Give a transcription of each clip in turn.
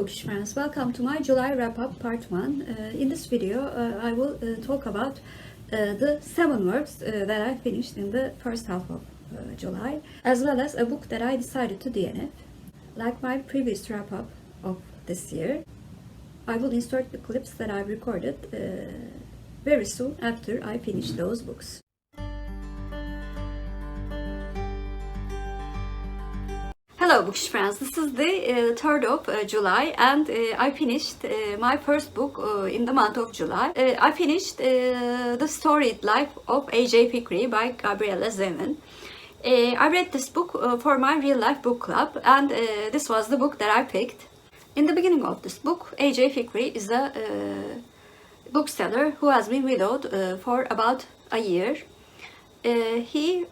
Bookish friends, welcome to my July wrap-up part 1. In this video I will talk about the 7 works that I finished in the first half of July, as well as a book that I decided to DNF. Like my previous wrap-up of this year, I will insert the clips that I recorded very soon after I finish those books. Hello Bookish friends, this is the 3rd of July and I finished my first book in the month of July. I finished The Storied Life of A.J. Fikry by Gabrielle. I read this book for my real life book club, and this was the book that I picked. In the beginning of this book, A.J. Fikry is a bookseller who has been widowed for about a year. He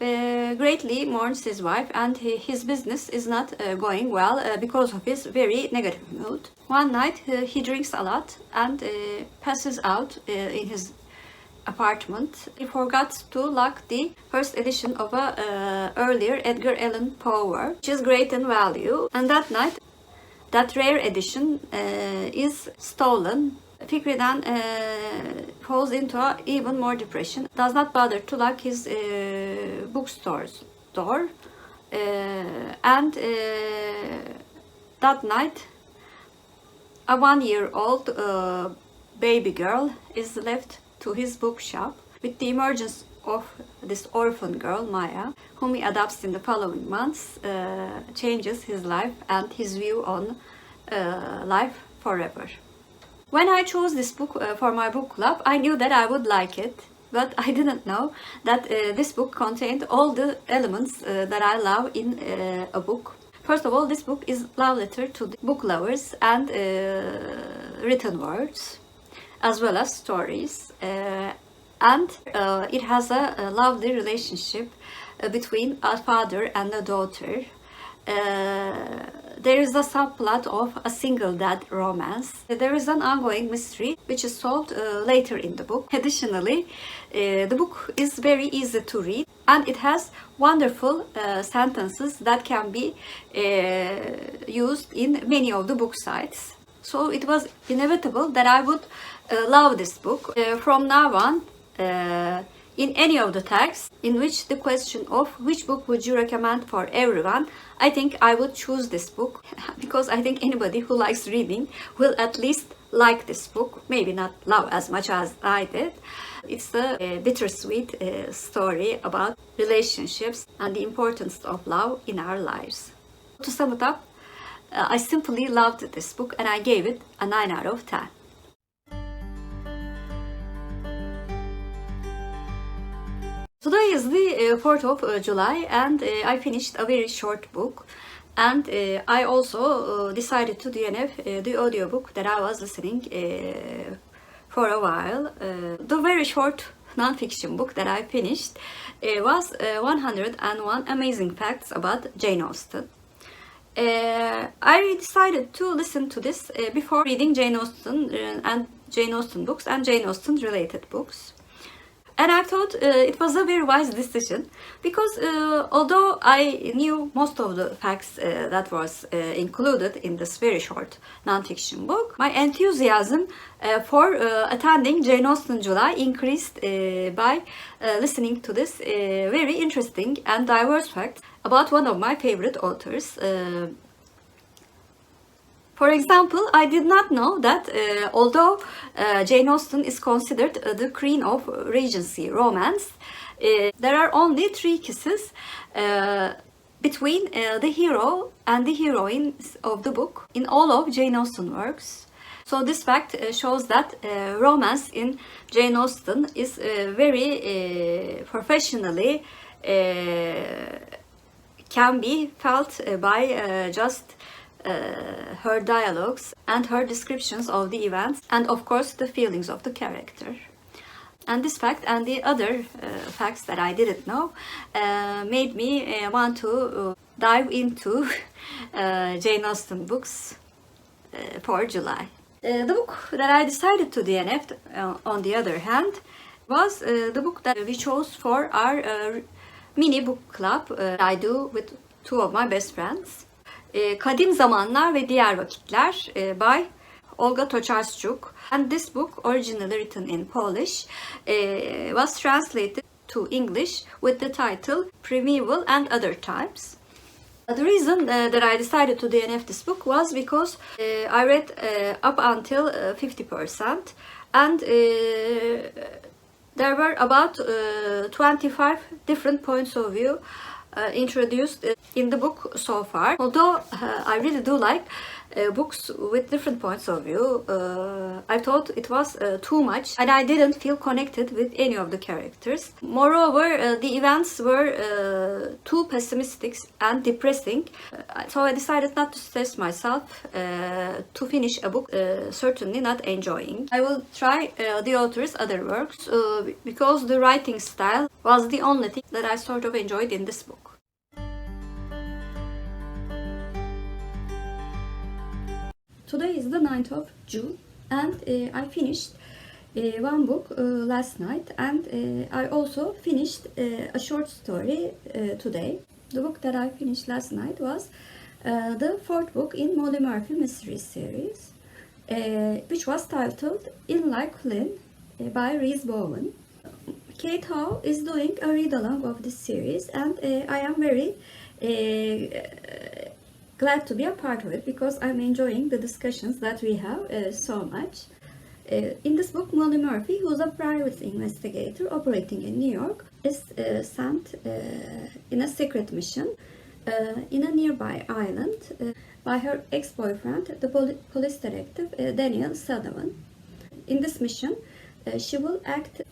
greatly mourns his wife, and his business is not going well because of his very negative mood. One night he drinks a lot and passes out in his apartment. He forgot to lock the first edition of a earlier Edgar Allan Poe work, which is great in value, and that night that rare edition is stolen. Fikry then falls into an even more depression, does not bother to lock his bookstore's door, and that night a 1-year-old baby girl is left to his bookshop. With the emergence of this orphan girl, Maya, whom he adopts in the following months, changes his life and his view on life forever. When I chose this book for my book club, I knew that I would like it, but I didn't know that this book contained all the elements that I love in a book. First of all, this book is love letter to the book lovers and written words, as well as stories, and it has a lovely relationship between a father and a daughter. There is a subplot of a single dad romance. There is an ongoing mystery which is solved later in the book. Additionally, the book is very easy to read, and it has wonderful sentences that can be used in many of the book sites. So it was inevitable that I would love this book. From now on, in any of the tags in which the question of which book would you recommend for everyone, I think I would choose this book, because I think anybody who likes reading will at least like this book, maybe not love as much as I did. It's a bittersweet story about relationships and the importance of love in our lives. To sum it up, I simply loved this book and I gave it a 9 out of 10. Today is the 4th of July and I finished a very short book, and I also decided to DNF the audiobook that I was listening for a while. The very short non-fiction book that I finished was 101 Amazing Facts about Jane Austen. I decided to listen to this before reading Jane Austen and Jane Austen books and Jane Austen related books. And I thought it was a very wise decision, because although I knew most of the facts that was included in this very short non-fiction book, my enthusiasm for attending janeaustenjuly increased by listening to this very interesting and diverse facts about one of my favorite authors. For example, I did not know that although Jane Austen is considered the queen of Regency romance, there are only 3 kisses between the hero and the heroines of the book in all of Jane Austen works. So this fact shows that romance in Jane Austen is very professionally can be felt by just her dialogues and her descriptions of the events, and of course the feelings of the character. And this fact and the other facts that I didn't know made me want to dive into Jane Austen books for July. The book that I decided to DNF, on the other hand, was the book that we chose for our mini book club I do with 2 of my best friends. Kadimzamanlar ve Diğer Vakitler by Olga Tokarczuk. And this book, originally written in Polish, was translated to English with the title Primeval and Other Times. The reason that I decided to DNF this book was because I read up until 50%, and there were about 25 different points of view introduced in the book so far. Although I really do like books with different points of view, I thought it was too much and I didn't feel connected with any of the characters. Moreover, the events were too pessimistic and depressing, so I decided not to stress myself to finish a book certainly not enjoying. I will try the author's other works because the writing style was the only thing that I sort of enjoyed in this book. Today is the 9th of June, and I finished one book last night, and I also finished a short story today. The book that I finished last night was the fourth book in Molly Murphy mystery series, which was titled In Like Flynn by Reese Bowen. Kate Howe is doing a read-along of this series, and I am very glad to be a part of it because I'm enjoying the discussions that we have so much. In this book, Molly Murphy, who is a private investigator operating in New York, is sent in a secret mission in a nearby island by her ex-boyfriend, the police detective Daniel Sullivan. In this mission, she will act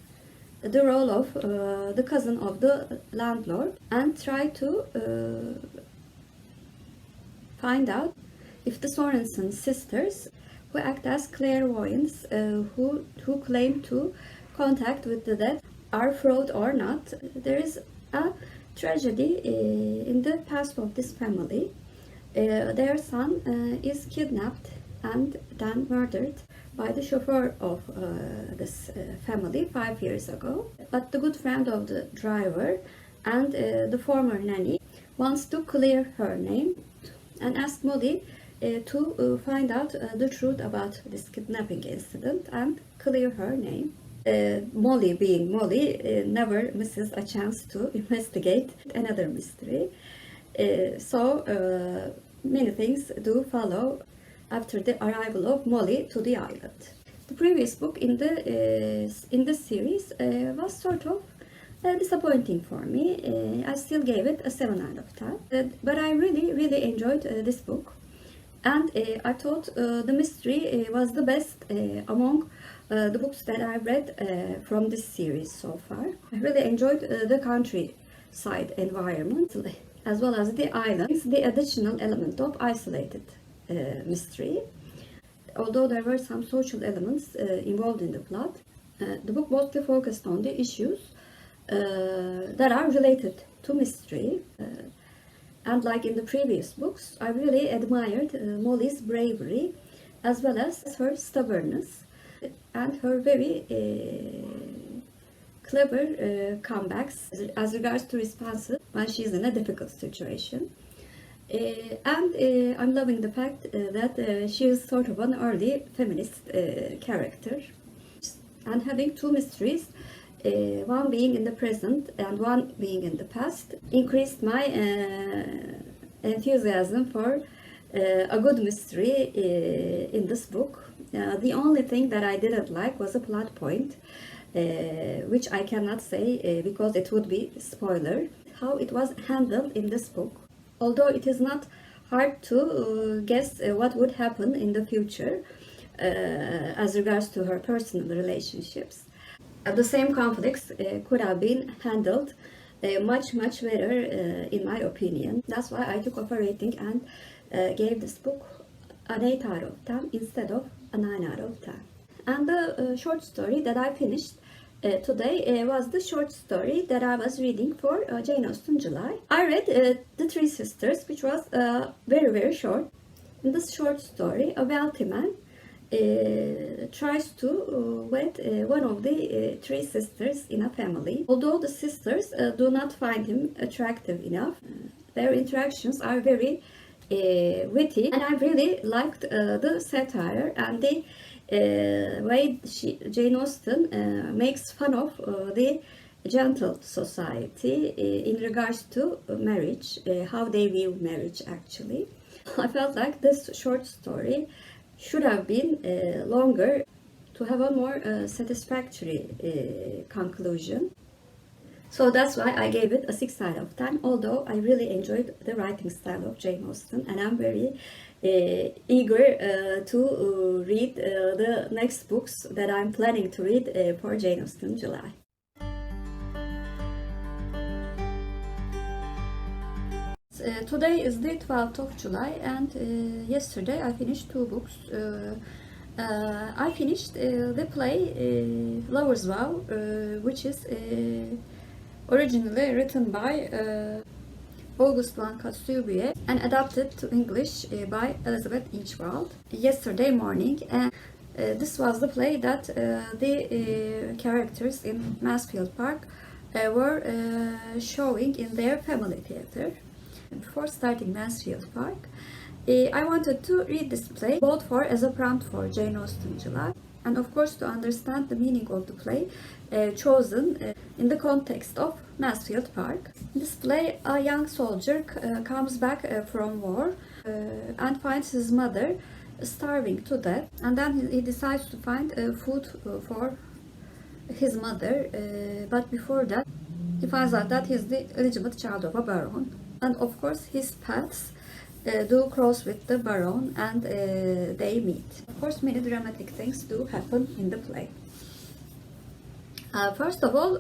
the role of the cousin of the landlord and try to find out if the Sorensen sisters, who act as clairvoyants, who claim to contact with the dead, are fraud or not. There is a tragedy in the past of this family. Their son is kidnapped and then murdered by the chauffeur of this family 5 years ago. But the good friend of the driver and the former nanny wants to clear her name and ask Molly to find out the truth about this kidnapping incident and clear her name. Molly, being Molly, never misses a chance to investigate another mystery. So many things do follow after the arrival of Molly to the island. The previous book in this series was sort of disappointing for me. I still gave it a 7 out of 10. But I really enjoyed this book. And I thought the mystery was the best among the books that I've read from this series so far. I really enjoyed the countryside environment as well as the islands, the additional element of isolated mystery. Although there were some social elements involved in the plot, the book mostly focused on the issues that are related to mystery. And like in the previous books, I really admired Molly's bravery as well as her stubbornness and her very clever comebacks as regards to responses when she's in a difficult situation. And I'm loving the fact that she is sort of an early feminist character. And having two mysteries, one being in the present and one being in the past, increased my enthusiasm for a good mystery in this book. The only thing that I didn't like was a plot point, which I cannot say because it would be spoiler, how it was handled in this book. Although it is not hard to guess what would happen in the future as regards to her personal relationships. The same conflicts could have been handled much better in my opinion. That's why I took off a rating and gave this book an 8 out of 10 instead of a 9 out of 10. And the short story that I finished today was the short story that I was reading for Jane Austen July. I read The Three Sisters, which was very short. In this short story, a wealthy man tries to wed one of the three sisters in a family. Although the sisters do not find him attractive enough, their interactions are very witty, and I really liked the satire and the way Jane Austen makes fun of the gentle society in regards to marriage, how they view marriage actually. I felt like this short story should have been longer to have a more satisfactory conclusion. So that's why I gave it a 6 out of 10, although I really enjoyed the writing style of Jane Austen, and I'm very eager to read the next books that I'm planning to read for Jane Austen July. Today is the 12th of July, and yesterday I finished 2 books. I finished the play Lover's Vow, which is originally written by August van Kotzebue and adapted to English by Elizabeth Inchbald yesterday morning. And this was the play that the characters in Mansfield Park were showing in their family theater. Before starting Mansfield Park, I wanted to read this play both as a prompt for Jane Austen July, and of course to understand the meaning of the play chosen in the context of Mansfield Park. In this play, a young soldier comes back from war and finds his mother starving to death, and then he decides to find food for his mother, but before that he finds out that he's the illegitimate child of a baron, and of course his paths do cross with the baron, and they meet. Of course, many dramatic things do happen in the play. First of all,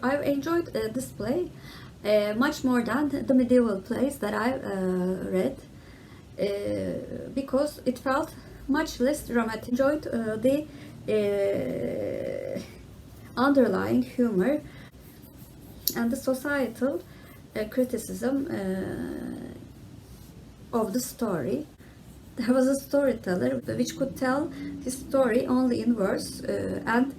I enjoyed this play much more than the medieval plays that I read, because it felt much less dramatic. I enjoyed the underlying humor and the societal criticism of the story. There was a storyteller which could tell his story only in verse, and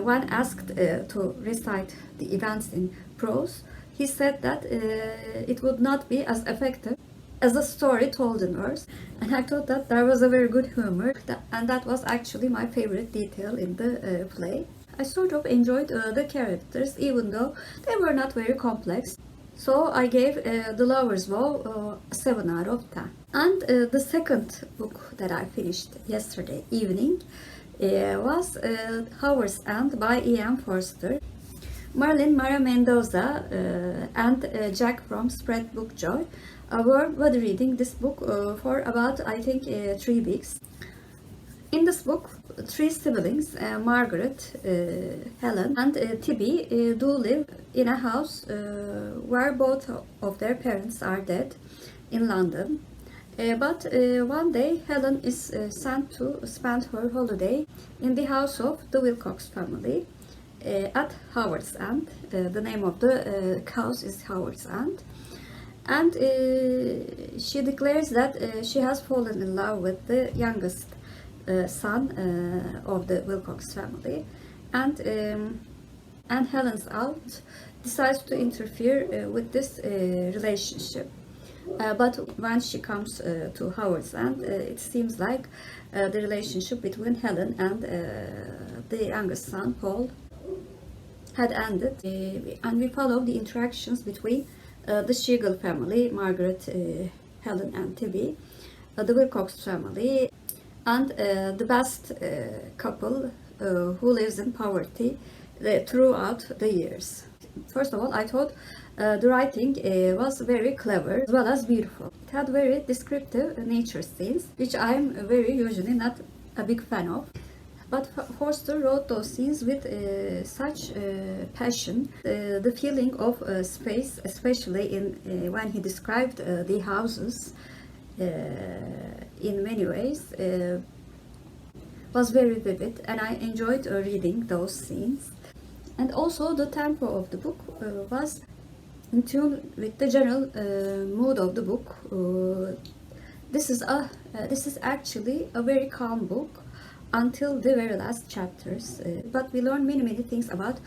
when asked to recite the events in prose, he said that it would not be as effective as a story told in verse. And I thought that there was a very good humor, and that was actually my favorite detail in the play. I sort of enjoyed the characters, even though they were not very complex. So I gave The Lover's Vow 7 out of 10. And the second book that I finished yesterday evening was Howards End by E.M. Forster. Marilyn, Mendoza and Jack from Spread Book Joy were reading this book for about, I think, 3 weeks. In this book, 3 siblings, Margaret, Helen and Tibby, do live in a house where both of their parents are dead in London. But one day Helen is sent to spend her holiday in the house of the Wilcox family at Howards End. The name of the house is Howards End. And she declares that she has fallen in love with the youngest son of the Wilcox family, and Helen's aunt decides to interfere with this relationship. But when she comes to Howard's End, it seems like the relationship between Helen and the youngest son, Paul, had ended, and we follow the interactions between the Schlegel family, Margaret, Helen and Tibby, the Wilcox family, and the best couple who lives in poverty throughout the years. First of all, I thought the writing was very clever as well as beautiful. It had very descriptive nature scenes, which I am very usually not a big fan of. But Forster wrote those scenes with such passion. The feeling of space, especially when he described the houses, in many ways, was very vivid, and I enjoyed reading those scenes. And also the tempo of the book was in tune with the general mood of the book. This is actually a very calm book until the very last chapters, but we learn many things about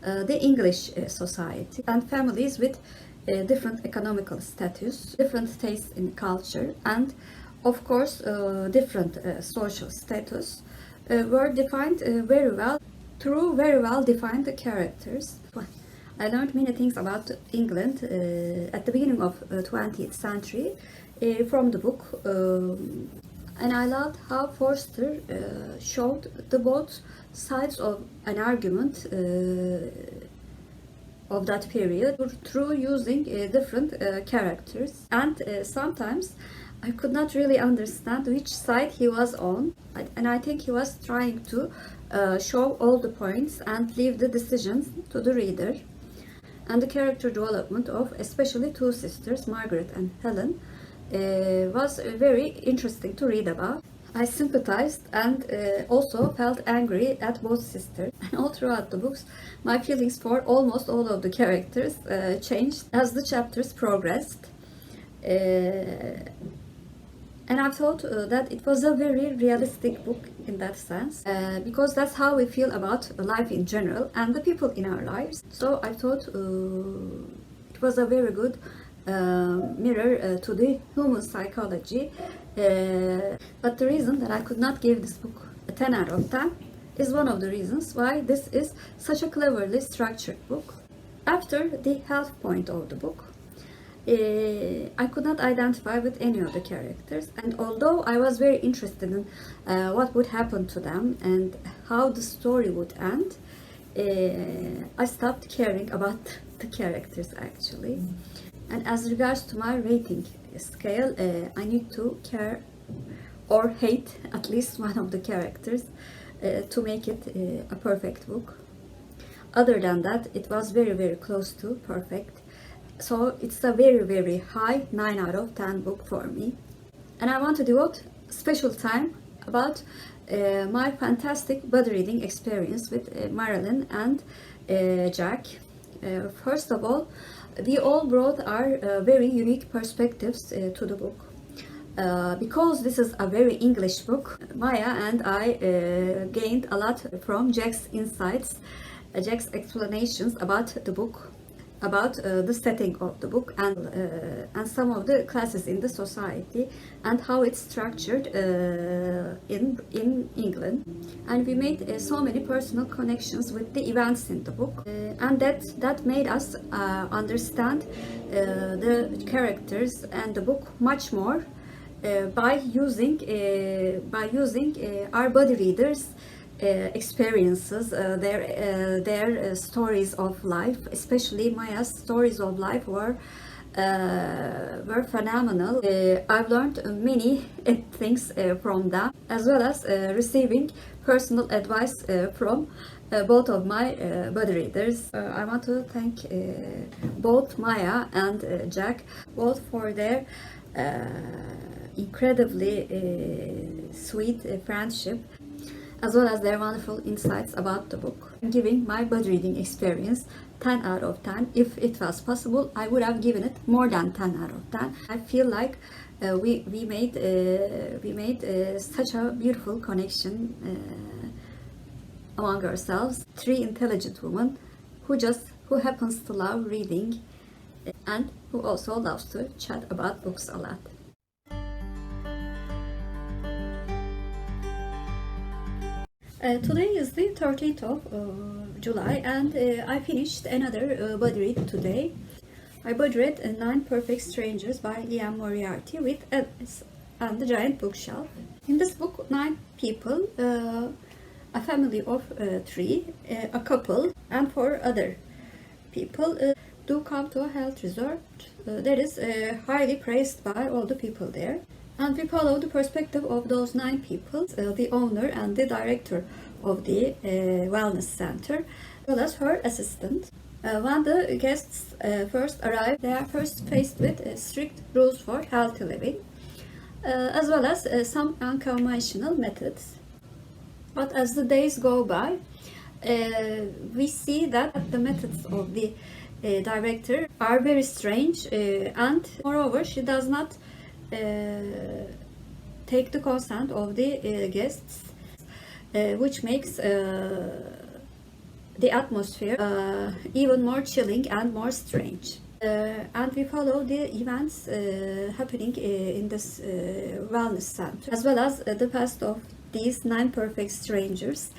the English society and families with different economical status, different tastes in culture, and of course different social status were defined very well through very well defined characters. I learned many things about England at the beginning of 20th century from the book, and I loved how Forster showed the both sides of an argument of that period through using different characters, and sometimes I could not really understand which side he was on, and I think he was trying to show all the points and leave the decisions to the reader. And the character development of especially two sisters, Margaret and Helen, was very interesting to read about. I sympathized and also felt angry at both sisters. And all throughout the books, my feelings for almost all of the characters changed as the chapters progressed. And I thought that it was a very realistic book in that sense, because that's how we feel about life in general and the people in our lives. So I thought it was a very good mirror to the human psychology. But the reason that I could not give this book a 10 out of 10 is one of the reasons why this is such a cleverly structured book. After the half point of the book, I could not identify with any of the characters, and although I was very interested in what would happen to them and how the story would end, I stopped caring about the characters actually. And as regards to my rating scale, I need to care or hate at least one of the characters to make it a perfect book. Other than that, it was very close to perfect. So it's a very high 9 out of 10 book for me. And I want to devote special time about my fantastic buddy reading experience with Marilyn and Jack. First of all, we all brought our very unique perspectives to the book. Because this is a very English book, Maya and I gained a lot from Jack's insights, Jack's explanations about the book, about the setting of the book, and some of the classes in the society and how it's structured in England. And we made so many personal connections with the events in the book, and that made us understand the characters and the book much more by using our body readers experiences, their stories of life, especially Maya's stories of life were phenomenal. I've learned many things from them, as well as receiving personal advice from both of my body readers. I want to thank both Maya and Jack, both for their incredibly sweet friendship, as well as their wonderful insights about the book. I'm giving my bud reading experience 10 out of 10. If it was possible, I would have given it more than 10 out of 10. I feel like we made such a beautiful connection among ourselves. Three intelligent women who happens to love reading and who also loves to chat about books a lot. Today is the 30th of July, and I finished another body read today. I body read 9 Perfect Strangers by Liane Moriarty with Alice and the Giant Bookshelf. In this book, 9 people, a family of 3, a couple, and 4 other people do come to a health resort that is highly praised by all the people there. And we follow the perspective of those 9 people, the owner and the director of the wellness center, as well as her assistant. When the guests first arrive, they are first faced with strict rules for healthy living, as well as some unconventional methods. But as the days go by, we see that the methods of the director are very strange, and moreover, she does not take the consent of the guests, which makes the atmosphere even more chilling and more strange. and we follow the events happening in this wellness center, as well as the past of these 9 perfect strangers,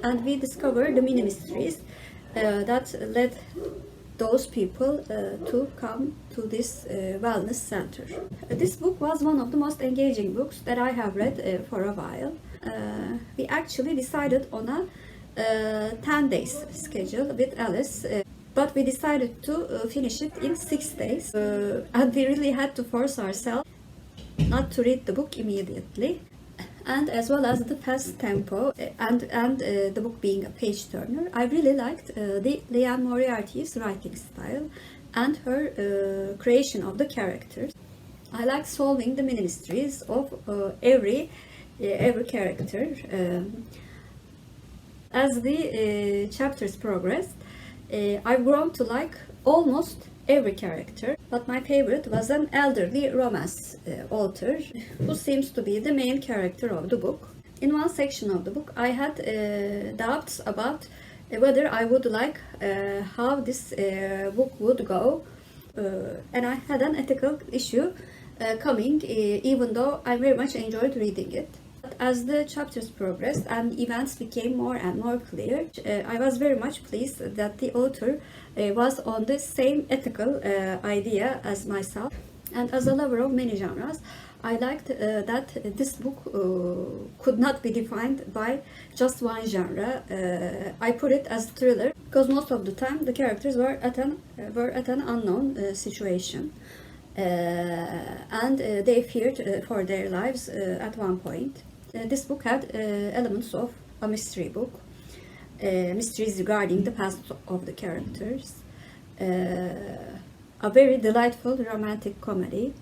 and we discover the mini mysteries that led those people to come to this wellness center. This book was one of the most engaging books that I have read for a while. We actually decided on a 10 days schedule with Alice, but we decided to finish it in 6 days, and we really had to force ourselves not to read the book immediately. And as well as the fast tempo and the book being a page turner, I really liked the Liane Moriarty's writing style and her creation of the characters. I like solving the mini mysteries of every character. As the chapters progressed, I've grown to like almost every character, but my favorite was an elderly romance author who seems to be the main character of the book. In one section of the book, I had doubts about whether I would like how this book would go, and I had an ethical issue coming, even though I very much enjoyed reading it. But as the chapters progressed and events became more and more clear, I was very much pleased that the author was on the same ethical idea as myself. And as a lover of many genres, I liked that this book could not be defined by just one genre. I put it as thriller because most of the time the characters were at an unknown situation. And they feared for their lives at one point. This book had elements of a mystery book, mysteries regarding the past of the characters, a very delightful romantic comedy,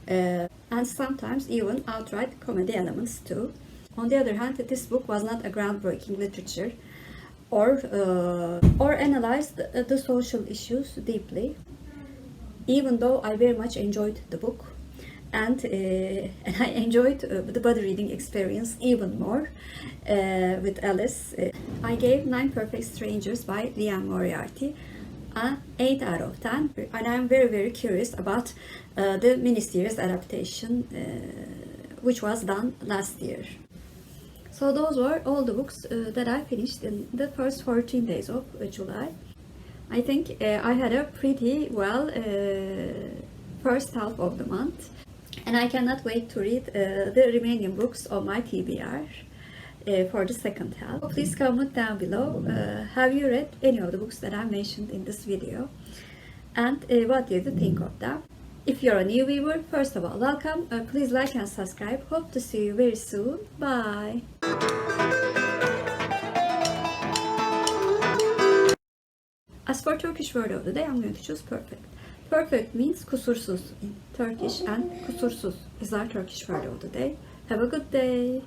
and sometimes even outright comedy elements too. On the other hand, this book was not a groundbreaking literature or analyzed the social issues deeply, even though I very much enjoyed the book, and I enjoyed the body reading experience even more with Alice. I gave 9 Perfect Strangers by Liane Moriarty an 8 out of 10, and I'm very curious about the miniseries adaptation which was done last year. So those were all the books that I finished in the first 14 days of July. I think I had a pretty well first half of the month, and I cannot wait to read the remaining books on my TBR for the second half. So please comment down below, have you read any of the books that I mentioned in this video, and what did you think of them? If you're a new viewer, first of all, welcome. Please like and subscribe. Hope to see you very soon. Bye. As for Turkish word of the day, I'm going to choose perfect. Perfect means kusursuz in Turkish, and kusursuz is our Turkish word of the day. Have a good day.